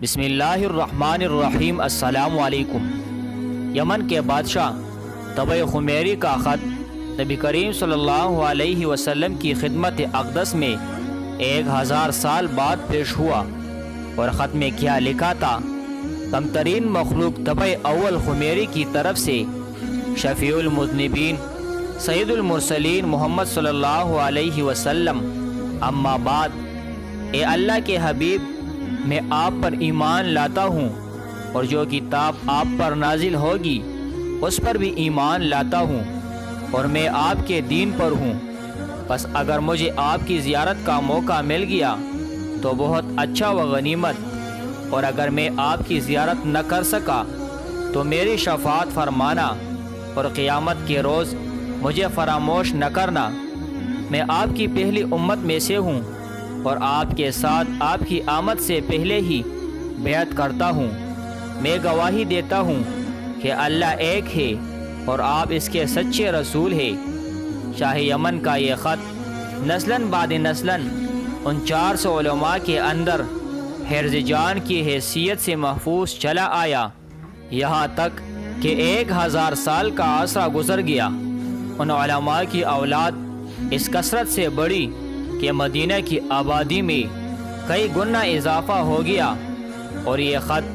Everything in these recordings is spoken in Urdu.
بسم اللہ الرحمن الرحیم۔ السلام علیکم۔ یمن کے بادشاہ طبع خمیری کا خط نبی کریم صلی اللہ علیہ وسلم کی خدمت اقدس میں 1000 سال بعد پیش ہوا، اور خط میں کیا لکھا تھا؟ کم ترین مخلوق طبع اول خمیری کی طرف سے شفیع المذنبین سید المرسلین محمد صلی اللہ علیہ وسلم، اما بعد، اے اللہ کے حبیب، میں آپ پر ایمان لاتا ہوں، اور جو کتاب آپ پر نازل ہوگی اس پر بھی ایمان لاتا ہوں، اور میں آپ کے دین پر ہوں۔ بس اگر مجھے آپ کی زیارت کا موقع مل گیا تو بہت اچھا و غنیمت، اور اگر میں آپ کی زیارت نہ کر سکا تو میری شفاعت فرمانا، اور قیامت کے روز مجھے فراموش نہ کرنا۔ میں آپ کی پہلی امت میں سے ہوں، اور آپ کے ساتھ آپ کی آمد سے پہلے ہی بیعت کرتا ہوں۔ میں گواہی دیتا ہوں کہ اللہ ایک ہے اور آپ اس کے سچے رسول ہیں۔ شاہ یمن کا یہ خط نسلاً بعد نسلاً ان 400 علماء کے اندر حرز جان کی حیثیت سے محفوظ چلا آیا، یہاں تک کہ 1000 سال کا عرصہ گزر گیا۔ ان علماء کی اولاد اس کثرت سے بڑی کہ مدینہ کی آبادی میں کئی گنا اضافہ ہو گیا، اور یہ خط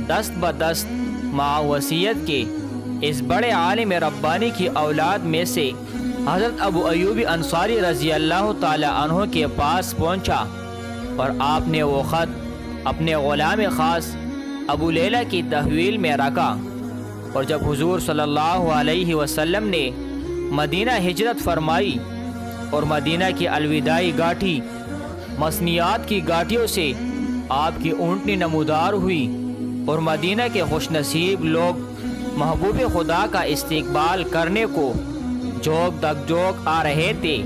دست بدست مع وصیت کے اس بڑے عالم ربانی کی اولاد میں سے حضرت ابو ایوب انصاری رضی اللہ تعالی عنہ کے پاس پہنچا، اور آپ نے وہ خط اپنے غلام خاص ابو لیلہ کی تحویل میں رکھا۔ اور جب حضور صلی اللہ علیہ وسلم نے مدینہ ہجرت فرمائی اور مدینہ کی الوداعی گاٹھی مسنیات کی گاٹھیوں سے آپ کی اونٹنی نمودار ہوئی، اور مدینہ کے خوش نصیب لوگ محبوب خدا کا استقبال کرنے کو جوک دک جوک آ رہے تھے،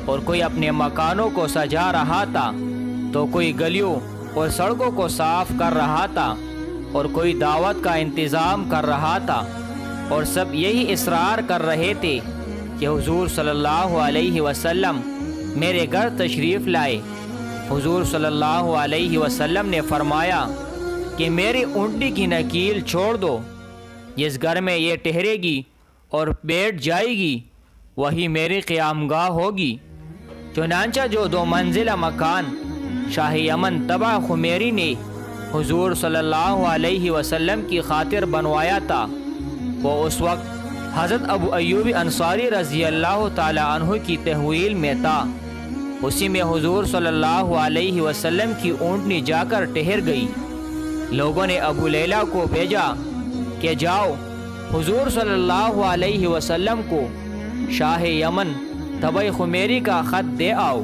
اور کوئی اپنے مکانوں کو سجا رہا تھا، تو کوئی گلیوں اور سڑکوں کو صاف کر رہا تھا، اور کوئی دعوت کا انتظام کر رہا تھا، اور سب یہی اصرار کر رہے تھے کہ حضور صلی اللہ علیہ وسلم میرے گھر تشریف لائے۔ حضور صلی اللہ علیہ وسلم نے فرمایا کہ میری اونٹنی کی نکیل چھوڑ دو، جس گھر میں یہ ٹھہرے گی اور بیٹھ جائے گی وہی میری قیام گاہ ہوگی۔ چنانچہ جو 2 منزلہ مکان شاہ یمن طبع خمیری نے حضور صلی اللہ علیہ وسلم کی خاطر بنوایا تھا، وہ اس وقت حضرت ابو ایوب انصاری رضی اللہ تعالی عنہ کی تحویل میں تھا۔ اسی میں حضور صلی اللہ علیہ وسلم کی اونٹنی جا کر ٹھہر گئی۔ لوگوں نے ابو لیلہ کو بھیجا کہ جاؤ حضور صلی اللہ علیہ وسلم کو شاہ یمن طبع خمیری کا خط دے آؤ۔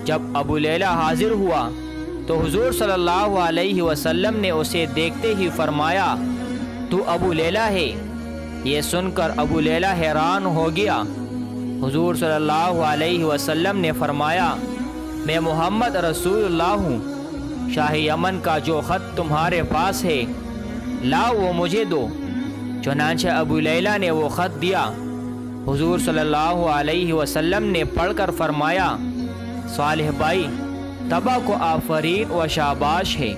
جب ابو لیلہ حاضر ہوا تو حضور صلی اللہ علیہ وسلم نے اسے دیکھتے ہی فرمایا، تو ابو لیلہ ہے؟ یہ سن کر ابو لیلہ حیران ہو گیا۔ حضور صلی اللہ علیہ وسلم نے فرمایا، میں محمد رسول اللہ ہوں۔ شاہ یمن کا جو خط تمہارے پاس ہے لاؤ، وہ مجھے دو۔ چنانچہ ابو لیلہ نے وہ خط دیا۔ حضور صلی اللہ علیہ وسلم نے پڑھ کر فرمایا، صالح بھائی، طبع کو آفرین و شاباش ہے۔